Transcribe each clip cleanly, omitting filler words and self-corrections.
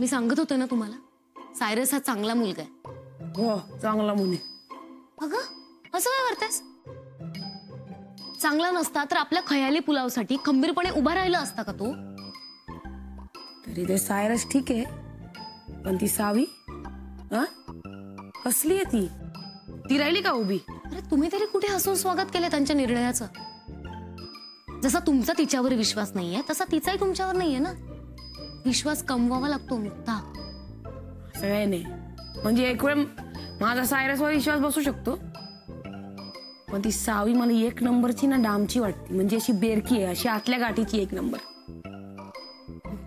मी सांगत होते ना तुम्हाला, सायरस हा चांगला मुलगा आहे. हो, चांगला मुली. अगं असं काय करतेस? चांगला नसता तर आपल्या खयाली पुलावसाठी खंबीरपणे उभा राहिला असता का तो? तरी ते सायरस ठीक आहे, पण ती सावी कसली आहे ती? ती राहिली का उभी? अरे तुम्ही तरी कुठे हसून स्वागत केले त्यांच्या निर्णयाचं? जसा तुमचा तिच्यावर विश्वास नाहीये तसा तिचाही तुमच्यावर नाहीये ना. विश्वास कमवावा लागतो मुक्ता. सगळे नाही म्हणजे एक वेळ माझा सायरसवर विश्वास बसू शकतो, पण ती सावी मला एक नंबरची ना डामची वाटते. म्हणजे अशी बेरकी आहे, अशी आतल्या गाठीची एक नंबर.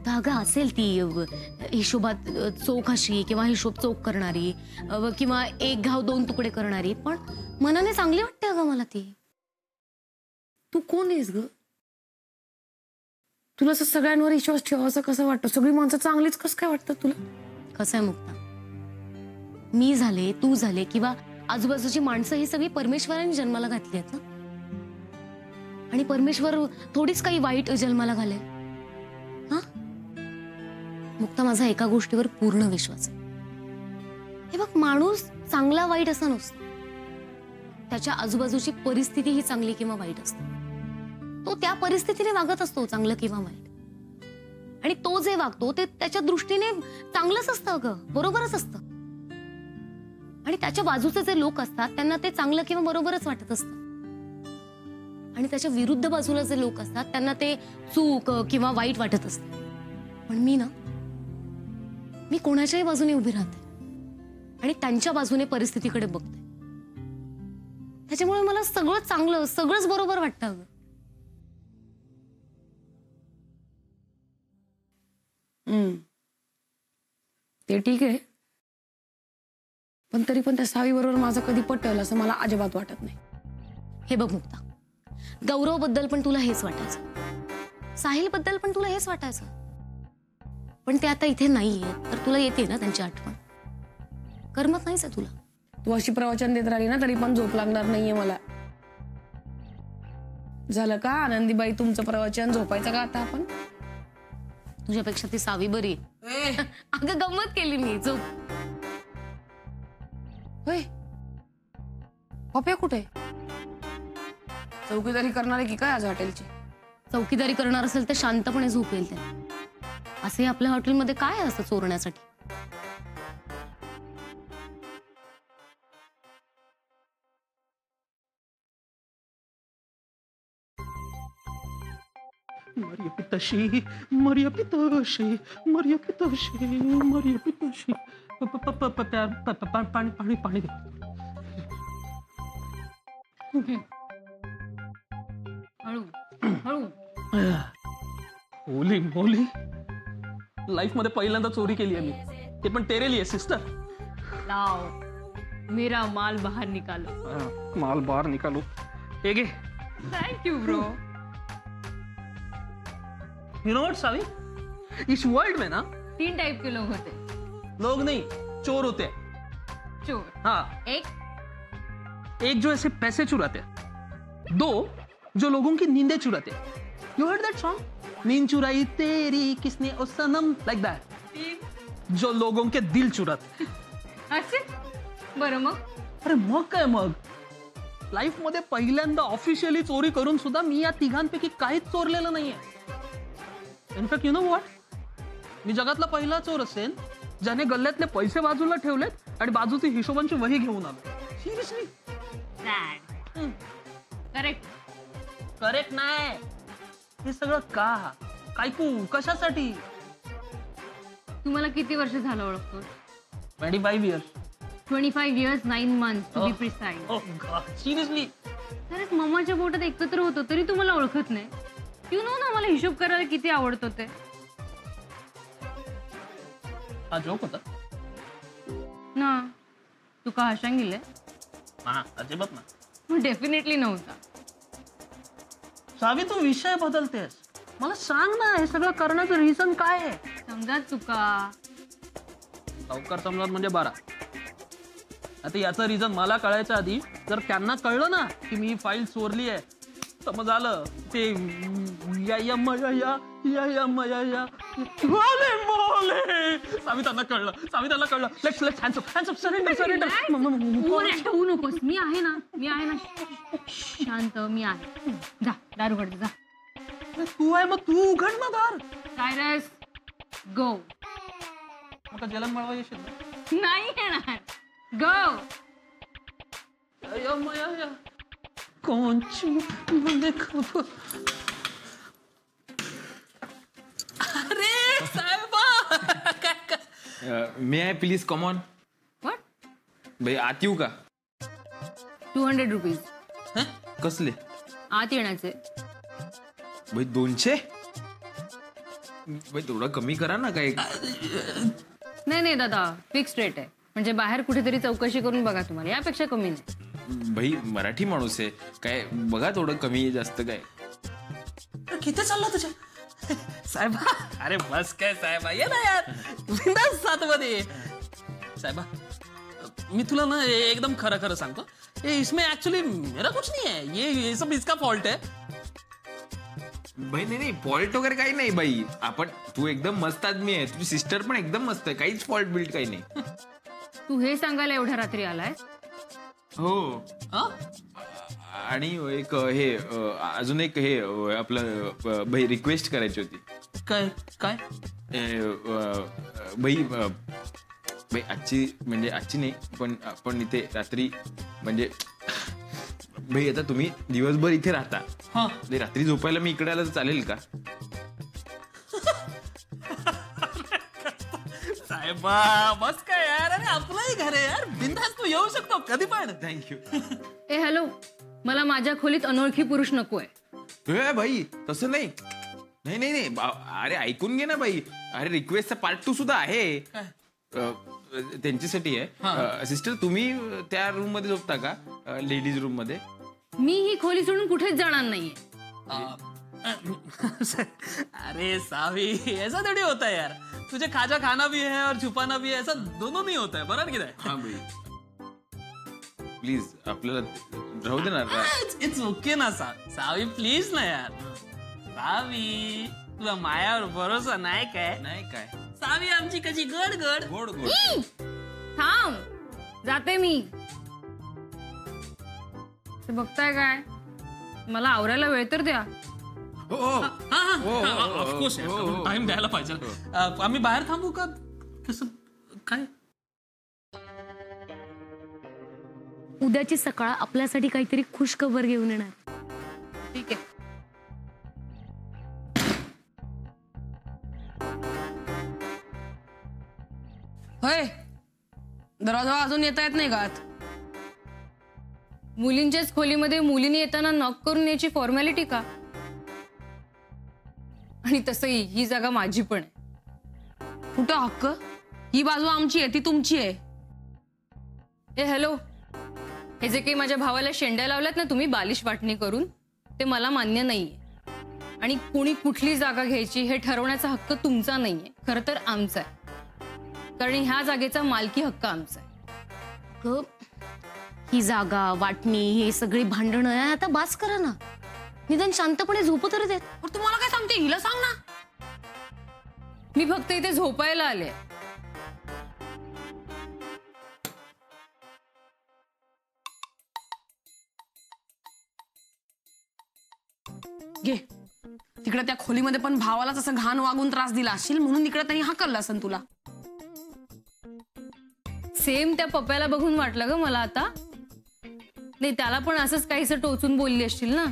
अगं असेल ती हिशोबात चोख अशी, किंवा हिशोब चोख करणारी, किंवा एक घाव दोन तुकडे करणारी, पण मनाने चांगली वाटते अगं मला ती. तू कोण आहेस ग? तुला असं सगळ्यांवर विश्वास ठेवायचं कसं वाटतं? सगळी माणसं चांगलीच कसं काय वाटतं तुला? कसं आहे मुक्ता, मी झाले, तू झाले, किंवा आजूबाजूची माणसं ही सगळी परमेश्वराने जन्माला घातली आहेत ना. आणि परमेश्वर थोडीच काही वाईट जन्माला घालेल. हा मुक्ता, माझा एका गोष्टीवर पूर्ण विश्वास आहे. हे बघ, माणूस चांगला वाईट असा नसतो, त्याच्या आजूबाजूची परिस्थिती ही चांगली किंवा वाईट असते. तो त्या परिस्थितीने वागत असतो, चांगलं किंवा वाईट. आणि तो जे वागतो ते त्याच्या दृष्टीने चांगलंच असतं अगं, बरोबरच असतं. आणि त्याच्या बाजूचे जे लोक असतात त्यांना ते चांगलं किंवा बरोबरच वाटत असतं. आणि त्याच्या विरुद्ध बाजूला जे लोक असतात त्यांना ते चूक किंवा वाईट वाटत असतं. पण मी कोणाच्याही बाजूने उभी राहते आणि त्यांच्या बाजूने परिस्थितीकडे बघते. त्याच्यामुळे मला सगळं चांगलं, सगळंच बरोबर वाटतं अगं. ते ठीक आहे, पण तरी पण त्या सावी बरोबर माझं कधी पटेल असं मला अजिबात वाटत नाही. हे बघ मुक्ता, गौरव बद्दल पण तुला हेच वाटायचं, साहिल बद्दल पण तुला हेच वाटायचं, पण ते आता इथे नाहीये तर तुला येते ना त्यांची आठवण. करमत नाहीच आहे तुला. तू अशी प्रवचन देत राहिली ना तरी पण झोप लागणार नाहीये मला. झालं का आनंदीबाई तुमचं प्रवचन? झोपायचं का आता आपण? तुझ्यापेक्षा ती सावी बरी. अगं गंमत केली मी. झोप. होय, पप्या कुठे? चौकीदारी करणार आहे की काय आज हॉटेलची? चौकीदारी करणार असेल तर शांतपणे झोपेल त्याला. असे आपल्या हॉटेलमध्ये काय असतं चोरण्यासाठी? Maria Pitashi, Maria Pitashi, Maria Pitashi, Maria Pitashi. पाणी पाणी पाणी दे. हळू हळू. होली मोली, लाईफ मध्ये पहिल्यांदा चोरी केली आहे मी, ते पण तेरे लिए सिस्टर. लाओ मेरा माल बाहर निकालो. माल बाहर निकालो. हे घे. Thank you bro. You know what, Savi? इस वर्ल्ड में ना 3 टाइप के लोग होते. लोग नहीं, चोर होते हैं. चोर. हाँ. एक जो ऐसे पैसे चुराते हैं, 2 जो लोगों की नींदें चुराते हैं. You heard that song? नींद चुराई तेरी किसने ओ सनम, like that. 3 जो लोगों के दिल चुराते. असे बरं मग? अरे मग काय मग? लाईफ मध्ये पहिल्यांदा ऑफिशियली चोरी करून सुद्धा मी या तिघांपैकी काहीच चोरलेलं नाहीये. इनफॅक्ट यू नो व्हॉट, मी जगातला पहिला चोर असेल ज्याने गल्ल्यातले पैसे बाजूला ठेवलेत आणि बाजूची हिशोबांची वही घेऊन आलो. सिरियसली. करेक्ट. करेक्ट नाही. हे सगळं का? कायकू कशासाठी? तुम्हाला किती वर्ष झालं ओळखतो? 25 years. 25 years 9 months to be precise. Oh God, seriously? खरंच मम्माच्या पोटात एकत्र होतो तरी तुम्हाला ओळखत नाही. यू नो ना मला हिशोब करायला किती आवडतो ते. हा जोक होता ना. तू का हशांग गेले? हा, अजिबात ना. डेफिनेटली नव्हता. सावी, तू विषय बदलतेस. मला सांग ना, हे सगळं करण्याचं रिझन काय आहे? समजा चुका. लवकर समजत म्हणजे 12. आता याचं रिझन मला कळायच्या आधी जर त्यांना कळलं ना की मी फाईल चोरली आहे समज आलं ते या या मया या या या मया या मोले मोले सावितांना कळलं लेट्स हँड्स अप सरेंडर होऊ नकोस. मी आहे ना शांत. मी आहे. जा दार उघड जा. तू आहे मग तू उघड ना दार. सायरस गो. मग जलन मळवा येशील ना? नाही येणार. गो. या मया या कोणची मला खबर. अरे साहेबा may I please come on. What? भाई आत येऊ का? 200 रुपीज. कसले? आत येण्याचे. भाई 200? भाई थोडं कमी करा ना काय. नाही दादा फिक्स रेट आहे. म्हणजे बाहेर कुठेतरी चौकशी करून बघा तुम्हाला यापेक्षा कमी नाही. भाई मराठी माणूस आहे काय बघा थोडं कमी जास्त काय. किती चालला तुझ्या साहेबा. अरे बस काय साहेबा ये ना यार बिंदास साथमध्ये. साहेबा मी तुला ना एकदम खरं सांगतो. इसमें एक्चुअली मेरा कुछ नहीं है. ये सब इसका फॉल्ट है. भाई नाही फॉल्ट वगैरे काही नाही बाई. आपण तू एकदम मस्त आदमी आहे. तुझी सिस्टर पण एकदम मस्त आहे. काहीच फॉल्ट बिल्ट काही नाही. तू हे सांगायला एवढ्या रात्री आलाय? हो. आणि एक हे अजून एक हे आपलं भाई रिक्वेस्ट करायची होती. काय काय भाई भाई आजची नाही पण आपण इथे रात्री म्हणजे भाई आता तुम्ही दिवसभर इथे राहता. हा रात्री झोपायला मी इकडे आला तर चालेल का? साहेबा बस काय यार. अरे आपलंही घर आहे यार. बिंदास तू येऊ शकतो कधी पण. थँक्यू. ए हॅलो मला माझ्या खोलीत अनोळखी पुरुष नकोय. भाई तसं नाही. अरे ऐकून घे ना बाई. अरे रिक्वेस्टचा पार्ट 2 सुद्धा आहे. त्यांच्यासाठी आहे. सिस्टर तुम्ही त्या रूम मध्ये झोपता का? लेडीज रूम मध्ये. मी ही खोली सोडून कुठेच जाणार नाहीये. अरे सावी ऐसा थोड़ी होता है यार. तुझे खाजा खाना भी है और छुपाना भी है. ऐसा दोनों नहीं होता है. बरोबर की नाही? हाँ भाई प्लीज आपल्याला राहू दे ना. इट्स ओके ना सावी प्लीज ना यार. सावी तुला मायावर भरोसा नाही काय? नाही काय सावी आमची कशी गड गड गोड गोड. थांब जाते मी. ते बघताय काय मला आवरायला वेळ तर द्या. ऑफकोर्स टाइम द्यायला पाहिजे. आम्ही बाहेर थांबू का कसं काय? उद्याची सकाळ आपल्यासाठी काहीतरी खुश खबर घेऊन येणार. ठीक आहे. होय दरवाजा अजून येता येत नाही का आत? मुलींच्याच खोलीमध्ये मुलींनी येताना नॉक करून याची फॉर्मॅलिटी का? आणि तसंही ही जागा माझी पण आहे. कुठं हक्क? ही बाजू आमची आहे ती तुमची आहे. ए हॅलो हे जे काही माझ्या भावाला शेंड्या लावल्यात ना तुम्ही बालिश वाटणी करून ते मला मान्य नाहीये. आणि कुणी कुठली जागा घ्यायची हे ठरवण्याचा हक्क तुमचा नाहीये. खरं तर आमचा आहे. कारण ह्या जागेचा मालकी हक्क आमचा आहे. ही जागा वाटणी हे सगळी भांडणं आहे आता बास करा ना. निदान शांतपणे झोपू तरी देत. तुम्हाला काय सांगते हिला सांग ना. मी फक्त इथे झोपायला आले. घे तिकडे त्या खोलीमध्ये पण भावालाच असं घाण वागून त्रास दिला असेल म्हणून इकडे त्यांनी हाकललं असेल तुला. सेम त्या पप्प्याला बघून वाटलं ग मला आता. नाही त्याला पण असंच काहीसं टोचून बोलली असतील ना.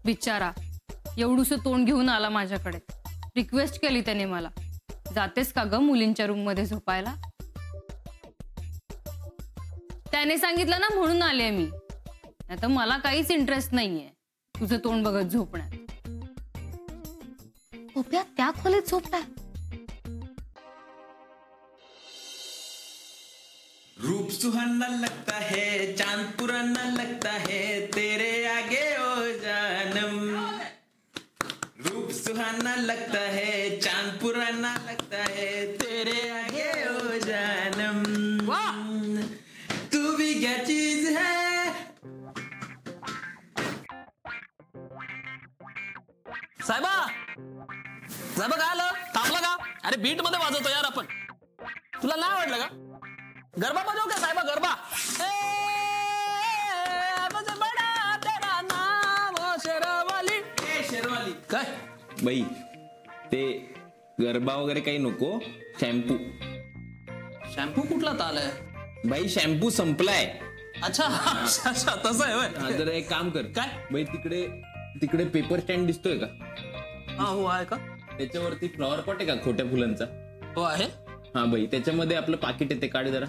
बिचारा एवढूसं तोंड घेऊन आला माझ्याकडे. रिक्वेस्ट केली त्याने मला जातेस का ग मुलींच्या रूम मध्ये झोपायला. त्याने सांगितलं ना म्हणून आले मी. आता मला काहीच इंटरेस्ट नाहीये तुझं तोंड बघत झोपण्यात. पप्प्या त्या खोलीत झोपताय. रूप सुहाना लगता है चांद पुराना लगता है तेरे आगे ओ जानम. रूप सुहाना लगता है चांद पुराना लगता है तेरे आगे ओ जानम. तू भी क्या चीज है साहेबा साहेबा काय आलं? थांबला का? अरे बीट मध्ये वाजवतो यार आपण. तुला नाही आवडलं का? गरबा बजाव का साहेबा? गरबा शेरवाली काय बाई, ते गरबा वगैरे काही नको. शॅम्पू. शॅम्पू कुठला तालाय? बाई शॅम्पू संपलाय. अच्छा अच्छा तसं आहे होय. जरा एक काम कर. काय? बाई तिकडे तिकडे पेपर स्टँड दिसतोय का? हा हो आहे का? त्याच्यावरती फ्लॉवर पॉट आहे का खोट्या फुलांचा? हो आहे. हा बाई, त्याच्यामध्ये आपलं पाकिट आहे, ते काढ जरा.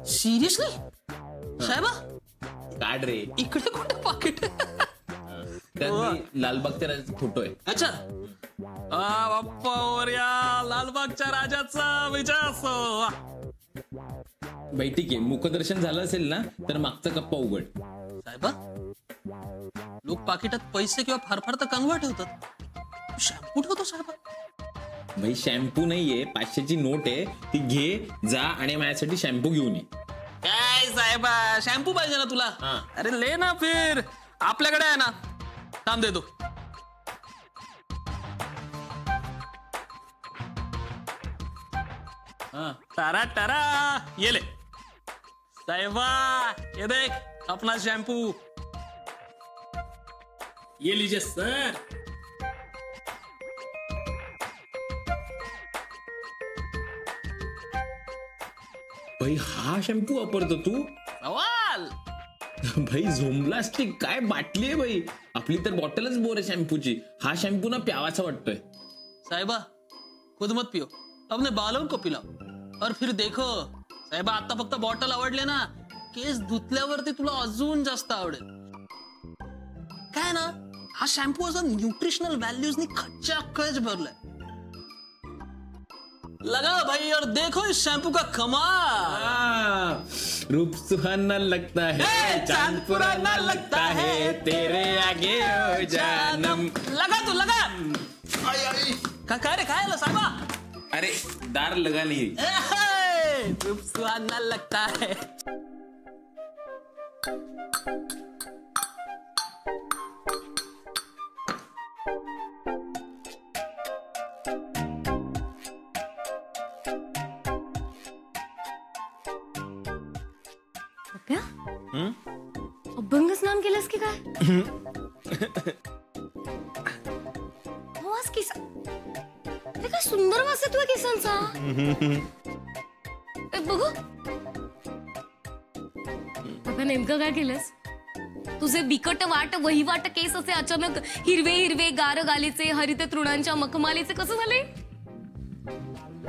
सिरियसली साहेबा? काढ रे. इकडे कुठे पाकिट? त्यात लालबागच्या राजाचा फोटो आहे. अच्छा बाप्पा मोरया, लालबागच्या राजाचा विजय असो. बाई ठीक आहे, मुखदर्शन झालं असेल ना तर मागचा कप्पा उघड. साहेबा लोक पाकिटात पैसे किंवा फार फार तर कंगवा ठेवतात. शॅम्पू ठेवतो साहेबा? भाई शॅम्पू नाहीये, 500ची नोट आहे, ती घे जा आणि माझ्यासाठी शॅम्पू घेऊन ये. काय साहेबा, शॅम्पू पाहिजे ना तुला? अरे ले ना फिर, आपल्याकडे आहे ना. थांब देतो. तारा तारा ये ले साहेबा, ये देख अपना शैम्पू. ये लीजिए सर. भाई हा शॅम्पू वापरतो तू? सवाल भाई झोमलास्टिक काय बाटली आहे भाई. आपली तर बॉटलच बोर आहे शॅम्पूची. हा शॅम्पू ना प्यावाचा वाटतोय. साहेबा खुद मत पियो, अपने बालों को पिलाओ और फिर देखो. साहेबा आता फक्त बॉटल आवडले ना, केस धुतल्यावरती तुला अजून जास्त आवडेल. काय ना, हा शॅम्पू असं न्यूट्रिशनल व्हॅल्यूजनी खच्चाखच भरलाय. लगा भाई और देखो इस शैम्पू का कमाल. रूप सुहाना लगता है, चांद पुराना लगता है, तेरे आगे ओ जानम. लगा तू लगा. काय रे, काय आलं साहेबा? अरे दार लगा नहीं. रूप सुहाना लगता है. अभंगच नाम केलंस की काय? किसा हे काय सुंदर वास आहे तुझ्या केसांचा. बघू आता नेमकं काय केलंस? तुझे बिकट वाट वहिवाट केस असे अचानक हिरवे हिरवे गार गालीचे हरित तृणांच्या मखमालीचे कसं झाले?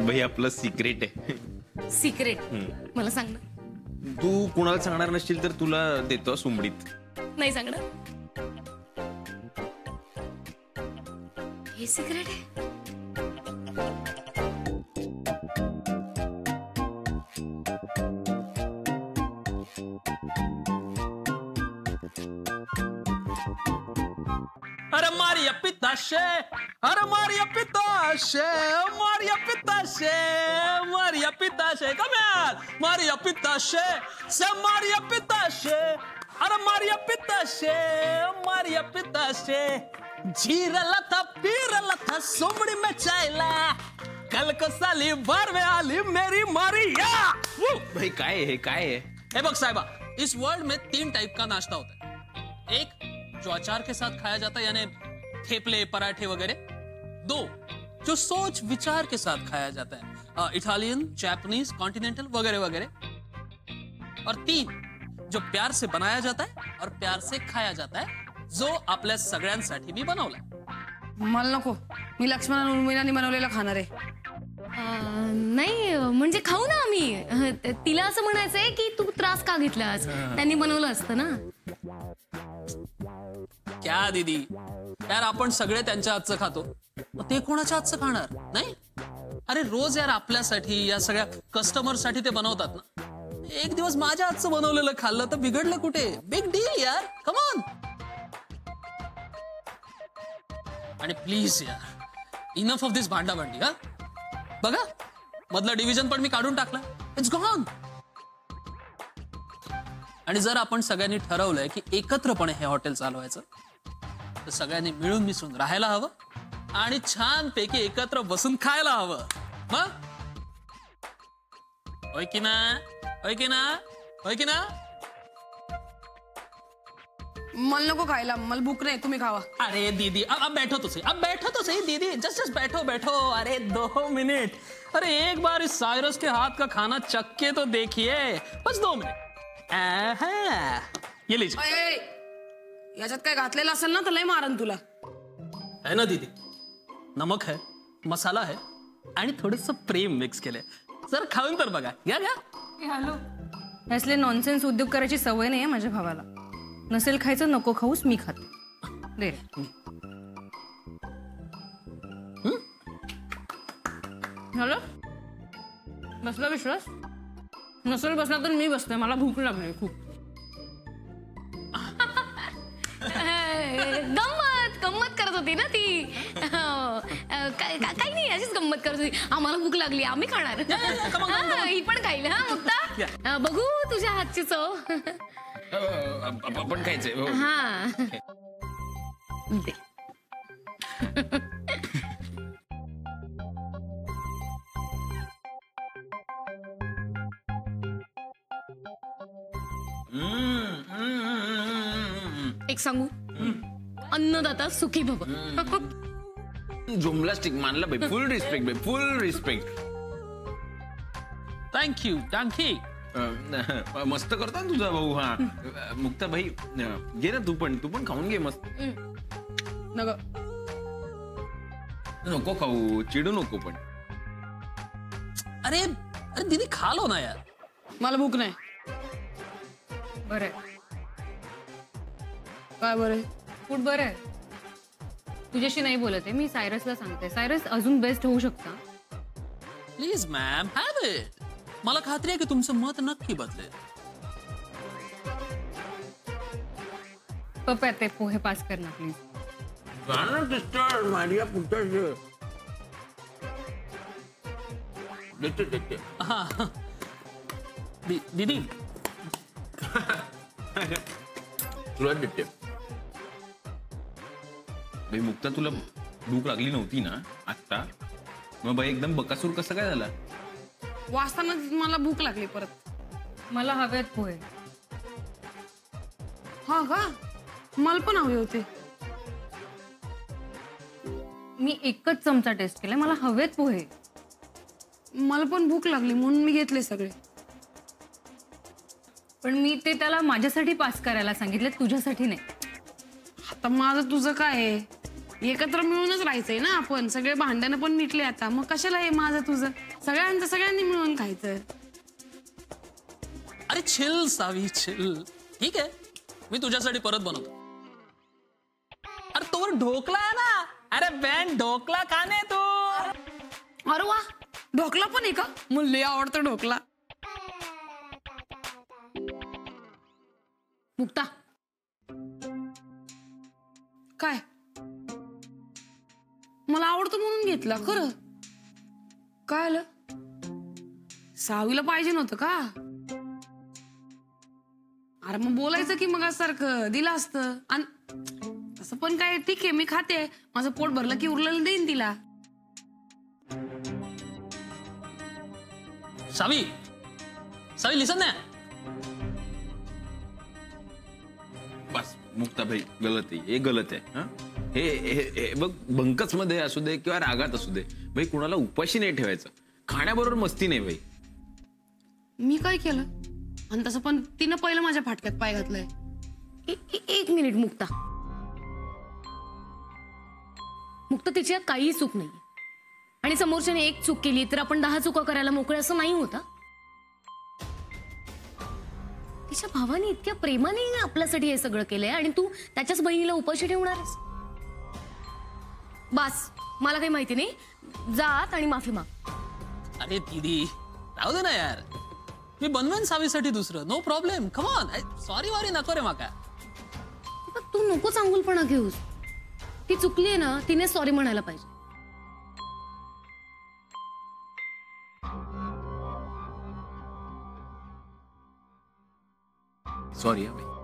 भाई आपलं सिक्रेट आहे. सिक्रेट? मला सांग ना. तू कुणाला सांगणार नसशील तर तुला देतो सुमडीत. नाही सांगणार. हे सिक्रेट आहे? अरे मारिया पिताशे, अरे मारिया पिताशे, मारिया पिताशे, मारिया पिताशे. कम यार, मारिया पिताशे से मारिया पिताशे. अरे मारिया पिताशे, मारिया पिताशे. झीरला था पीरला था सुमड़ी में चायला, कल को साली बार में आली मेरी मारिया. भाई काय है, काय है? हे बघ साहिबा, इस वर्ल्ड में 3 टाइप का नाश्ता होता है. एक जो अचार के साथ खाया जाता है, यानी थेपले पराठे वगैरह. 2 जो सोच विचार के साथ खाया जाता है, इटालियन, जापानीज, कॉन्टिनेंटल वगैरह वगैरह. और 3 जो प्यार से बनाया जाता है और प्यार से खाया जाता है, जो आपल्या सगळ्यांसाठी मी बनवलाय. मला नको, मी लक्ष्मण उर्मिलांनी बनवलेलं खाणार आहे. नाही म्हणजे खाऊ ना आम्ही. तिला असं म्हणायचंय की तू त्रास का घेतलास, त्यांनी बनवलं असतं ना. क्या दीदी यार, आपण सगळे त्यांच्या हातचं खातो, मग ते कोणाच्या हातचं खाणार नाही? अरे रोज यार आपल्यासाठी, या सगळ्या कस्टमर साठी ते बनवतात ना. एक दिवस माझ्या हातचं बनवलेलं खाल्लं तर बिघडलं कुठे? बिग डील यार, कम ऑन. आणि प्लीज यार, इनफ ऑफ दिस भांडाभांडी. हा बघा, मधला डिव्हिजन पण मी काढून टाकला. It's gone. आणि जर आपण सगळ्यांनी ठरवलंय की एकत्रपणे हे हॉटेल चालवायचं, तर सगळ्यांनी मिळून मिसळून राहायला हवं आणि छानपैकी एकत्र बसून खायला हवं. मग होय की ना, होय की ना, होय की ना? मला नको खायला, मला भूक नाही, तुम्ही खावा. अरे दीदी अब बैठो तो सही, अब बैठो तो सही दीदी, जस्ट बैठो बैठो. अरे 2 मिनट. अरे एक बार इस साइरस के हाथ का खाना चख के तो देखिए, बस 2 मिनट. ये लीजिए. अय, याच्यात काय घातलेलं असेल ना तर लय मारन तुला. है ना दीदी, नमक है, मसाला है आणि थोडंसं प्रेम मिक्स केलंय. जर खाऊन तर बघा. घ्या घ्या. हॅलो, असले नॉनसेन्स उद्योग करायची सवय नाहीये माझ्या भावाला. नसेल खायचं नको खाऊस, मी खाते. दे रे. झालं? बसला विश्वास? नसेल बसला तर मी बसते, मला भूक लागली खूप. गंमत गंमत करत होती ना ती. काही नाही, अशीच गंमत करत होती. आम्हाला भूक लागली, आम्ही खाणार. ही पण खाईल. हा मुक्ता, बघू तुझ्या हातची चव. आपण खायचंय. हा दे. एक सांगू, अन्नदाता सुखी भव. जुमला स्टिक मानला भाई. फुल रिस्पेक्ट भाई, फुल रिस्पेक्ट. Thank you thank you. मस्त करता ना तुझा भाऊ. हा मुक्ता भाई, घे ना तू पण खाऊन घे मस्त. नको नको खाऊ, चिडू नको पण. अरे अरे दीदी खा लो ना यार. मला भूक नाही. बरं काय बरं? फूड बरं आहे. तुझ्याशी नाही बोलत आहे मी, सायरसला सांगते. सायरस अजून बेस्ट होऊ शकता. Please ma'am, have it. मला खात्री आहे की तुमचं मत नक्की बदलेल. पप्पा ते पोहे पास कर ना प्लीज. मारिया पुढच्या दीदी तुला देते भाई. मुक्ता तुला भूक लागली नव्हती ना आत्ता? मग बाई एकदम बकासूर कसं काय झाला? वाचताना मला भूक लागली परत. मला हवेत पोहे. हा का? मला पण हवे होते. मी एकच चमचा टेस्ट केलाय, मला हवेत पोहे. मला पण भूक लागली म्हणून मी घेतले सगळे. पण मी ते त्याला माझ्यासाठी पास करायला सांगितले, तुझ्यासाठी नाही. आता माझं तुझं काय आहे? एकत्र मिळूनच राहायचंय ना आपण. सगळे भांडणं पण मिटले आता, मग कशाला हे माझं तुझं? सगळ्यांनी मिळून खायचं. अरे चिल सावी, चिल. ठीक आहे, मी तुझ्यासाठी परत बनवतो. अरे तोवर ढोकला आहे ना. अरे बॅन, ढोकला का नाही तू? अरे वा, ढोकला पण आहे का? मला लय आवडतं ढोकला. मुक्ता, काय? मला आवडतं म्हणून घेतला खरं. काय आलं? सावीला पाहिजे नव्हतं का? अरे मग बोलायचं की मग सारखं दिलं असतं. आणि तसं पण काय, ठीक आहे मी खाते, माझं पोट भरलं की उरलेलं देईन तिला. सावी, सावी लिसन ना. बस मुक्ता भाई, गलत आहे हे, गलत आहे. हे बघ, बंकस मध्ये असू दे किंवा रागात असू दे भाई, कुणाला उपाशी नाही ठेवायचं. खाण्याबरोबर मस्ती नाही भाई. मी काय केलं? आणि तसं पण तिनं पहिलं माझ्या फाटक्यात पाय घातलाय. एक मिनिट मुक्ता. मुक्ता, तिच्यात काही चूक नाही आणि समोरच्याने एक चूक केली तर आपण 10 चुका करायला मोकळे असं नाही होता. तिच्या भावाने इतक्या प्रेमाने आपल्यासाठी हे सगळं केलंय आणि तू त्याच्याच बहिणीला उपाशी ठेवणारस? बस, मला काही माहिती नाही. जात आणि माफी माग. अरे दीदी राहू दे ना यार, मी बनवेन सावीसाठी दुसरं. No problem. Come on. Sorry worry नको रे माका. तू नको चांगुलपणा घेऊस. ती चुकलीये ना, तिने सॉरी म्हणायला पाहिजे. सॉरी भाई.